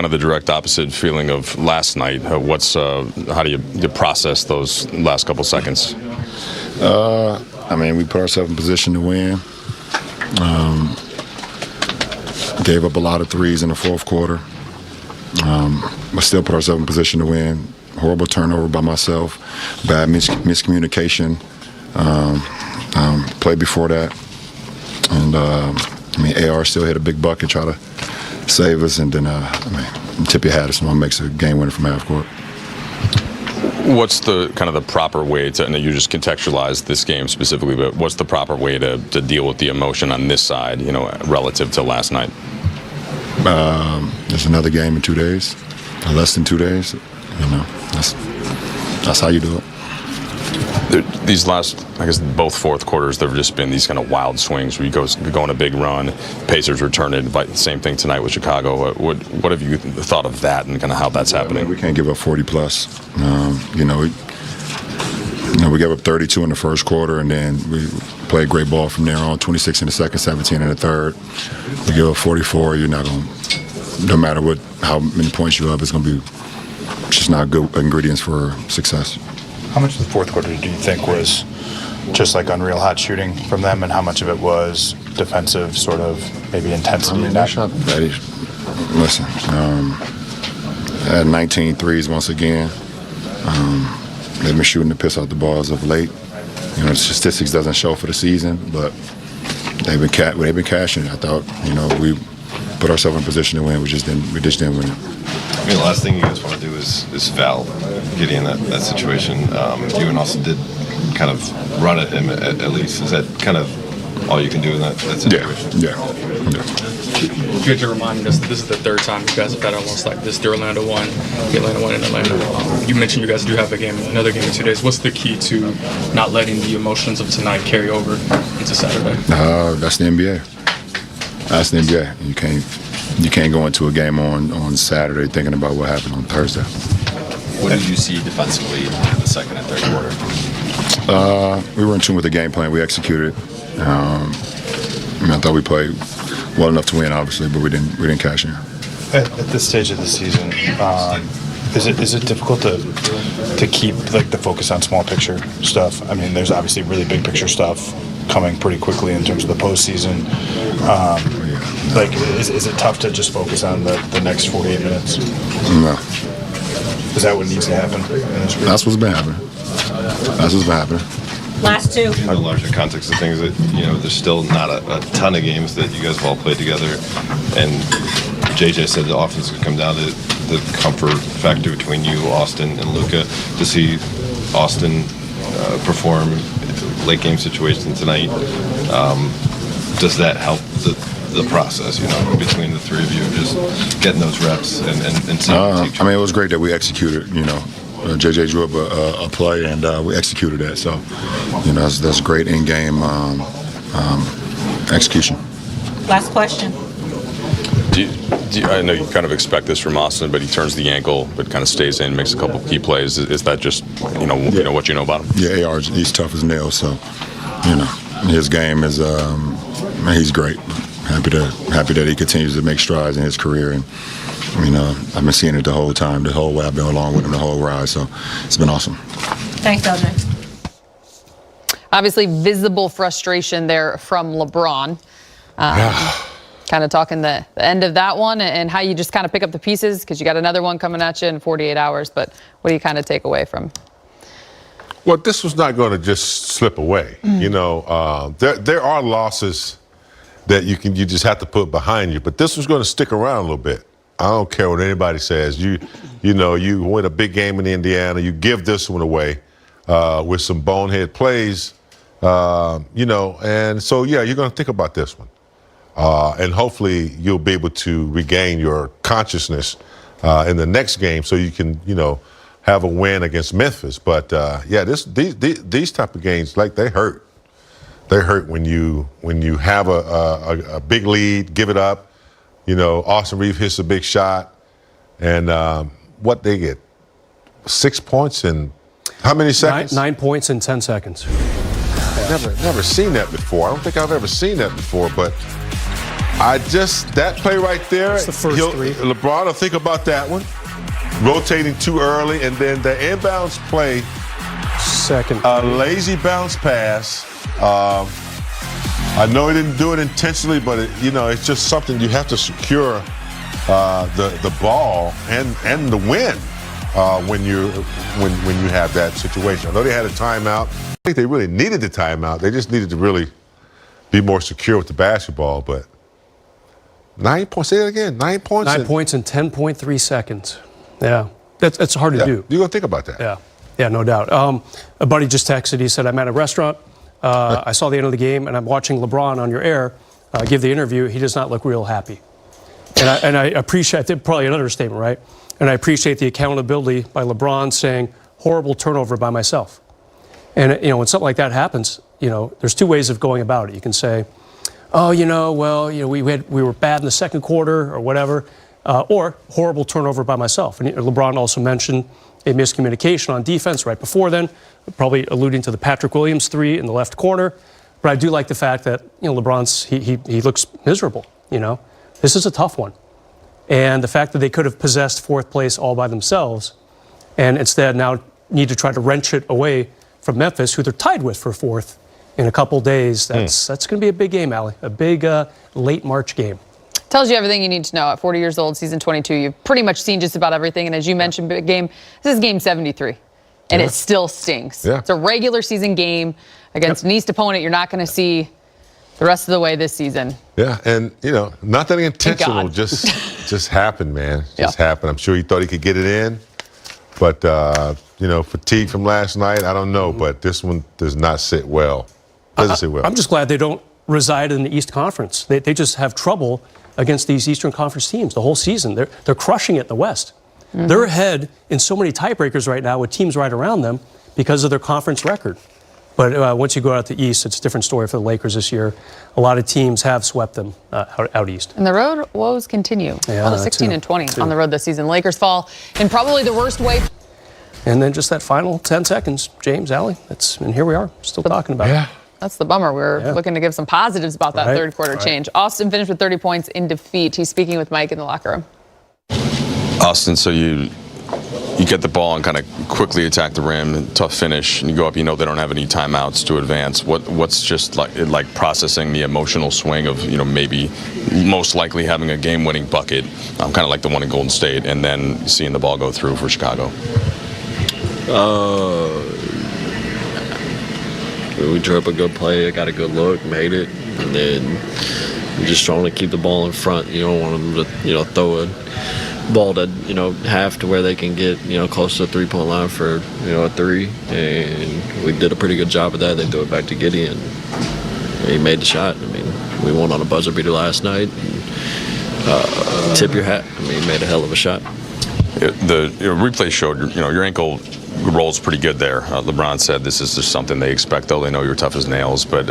kind of the direct opposite feeling of last night. How do you process those last couple seconds? I mean, we put ourselves in position to win. Gave up a lot of threes in the fourth quarter, but still put ourselves in position to win. Horrible turnover by myself, bad miscommunication. Play before that, and I mean, AR still hit a big bucket, try to save us, and then tip your hat if someone makes a game winner from half court. What's the kind of the proper way to, and you just contextualize this game specifically, but what's the proper way to deal with the emotion on this side, relative to last night? There's another game in 2 days, less than 2 days. That's how you do it. These last, I guess, both fourth quarters, there have just been these kind of wild swings where you go on a big run, Pacers return it, same thing tonight with Chicago. What have you thought of that and kind of how that's happening? We can't give up 40 plus. We gave up 32 in the first quarter, and then we played great ball from there on. 26 in the second, 17 in the third. We give up 44. You're not going. No matter how many points you have, it's going to be just not good ingredients for success. How much of the fourth quarter do you think was just like unreal hot shooting from them, and how much of it was defensive sort of maybe intensity? I mean, they shot. Listen, had 19 threes once again. They've been shooting the piss out the ball as of late. The statistics doesn't show for the season, but they've been cashing. I thought, we put ourselves in position to win. We just didn't win it. I mean, the last thing you guys want to do is foul Giddey in that situation. You and Austin did kind of run at him at least. Is that kind of all you can do in that situation? Yeah. You had to remind us that this is the third time you guys have had almost like this. The Orlando won, the Atlanta won in Atlanta. You mentioned you guys do have another game in 2 days. What's the key to not letting the emotions of tonight carry over into Saturday? That's the NBA. That's the NBA. You can't go into a game on Saturday thinking about what happened on Thursday. What did you see defensively in the second and third quarter? We were in tune with the game plan. We executed it. I thought we played well enough to win, obviously, but we didn't cash in. At this stage of the season, is it difficult to keep the focus on small picture stuff? I mean, there's obviously really big picture stuff coming pretty quickly in terms of the postseason. Is it tough to just focus on the next 48 minutes? No. Is that what needs to happen in this group? That's what's been happening. Last two. In the larger context of things, that there's still not a ton of games that you guys have all played together, and JJ said the offense could come down to the comfort factor between you, Austin, and Luka. To see Austin perform late game situation tonight, does that help the process? Between the three of you, just getting those reps and seeing. It was great that we executed. JJ drew up a play, and we executed that. So, that's great in-game execution. Last question. I know you kind of expect this from Austin, but he turns the ankle, but kind of stays in, makes a couple of key plays. Is that just what you know about him? Yeah, AR, he's tough as nails. So, his game is he's great. Happy that he continues to make strides in his career, and I've been seeing it the whole time, the whole way I've been along with him the whole ride. So it's been awesome. Thanks, LJ. Obviously, visible frustration there from LeBron. Kind of talking the end of that one and how you just kind of pick up the pieces, because you got another one coming at you in 48 hours. But what do you kind of take away from? Well, this was not going to just slip away. There are losses that you just have to put behind you, but this was going to stick around a little bit. I don't care what anybody says. You win a big game in Indiana, you give this one away with some bonehead plays, and so you're going to think about this one, and hopefully you'll be able to regain your consciousness in the next game, so you can have a win against Memphis. But these type of games, they hurt. They hurt when you have a big lead, give it up. Austin Reaves hits a big shot, and what they get, 6 points in how many seconds? 9 points in 10 seconds. Never seen that before. I don't think I've ever seen that before, but That play right there, That's the first three. LeBron will think about that one. Rotating too early, and then the inbounds play, Second. a lazy bounce pass. I know he didn't do it intentionally, but it's just something you have to secure the ball and the win when you have that situation. I know they had a timeout. I think they really needed the timeout. They just needed to really be more secure with the basketball. But 9 points. Say it again. 9 points. 9 points in 10.3 seconds. Yeah, that's hard to do. You're gonna think about that. Yeah, no doubt. A buddy just texted. He said, "I'm at a restaurant. I saw the end of the game, and I'm watching LeBron on your air give the interview. He does not look real happy." And I appreciate, probably an understatement, right? And I appreciate the accountability by LeBron saying, "Horrible turnover by myself." And when something like that happens, there's two ways of going about it. You can say, "Oh, we were bad in the second quarter," or whatever, or "horrible turnover by myself." And LeBron also mentioned a miscommunication on defense right before then, probably alluding to the Patrick Williams three in the left corner. But I do like the fact that LeBron's he looks miserable. This is a tough one, and the fact that they could have possessed fourth place all by themselves, and instead now need to try to wrench it away from Memphis, who they're tied with for fourth in a couple days. That's going to be a big game, Allie. A big late March game. Tells you everything you need to know. At 40 years old, season 22, you've pretty much seen just about everything. And as you mentioned, big game. This is game 73, and it still stings. Yeah. It's a regular season game against an East opponent you're not going to see the rest of the way this season. Yeah, and nothing intentional, just happened, man. Just happened. I'm sure he thought he could get it in, but fatigue from last night, I don't know, but this one does not sit well. Doesn't sit well. I'm just glad they don't reside in the East Conference. They just have trouble against these Eastern Conference teams the whole season. They're crushing it in the West. Mm-hmm. They're ahead in so many tiebreakers right now with teams right around them because of their conference record. But once you go out to the East, it's a different story for the Lakers this year. A lot of teams have swept them out East. And the road woes continue. Yeah, 16-20 on the road this season. Lakers fall in probably the worst way. And then just that final 10 seconds, James, Allie, and here we are, still talking about it. That's the bummer. We're looking to give some positives about that third quarter change. Austin finished with 30 points in defeat. He's speaking with Mike in the locker room. Austin, so you get the ball and kind of quickly attack the rim, tough finish, and you go up, they don't have any timeouts to advance. What's just like processing the emotional swing of, maybe most likely having a game-winning bucket, kind of like the one in Golden State, and then seeing the ball go through for Chicago? We drew up a good play, got a good look, made it, and then we're just trying to keep the ball in front. You don't want them to, throw a ball to, half to where they can get, close to the three-point line for, a three. And we did a pretty good job of that. They threw it back to Gideon. He made the shot. We won on a buzzer beater last night. Tip your hat. He made a hell of a shot. The replay showed, your ankle rolls pretty good there. LeBron said this is just something they expect, though. They know you're tough as nails. But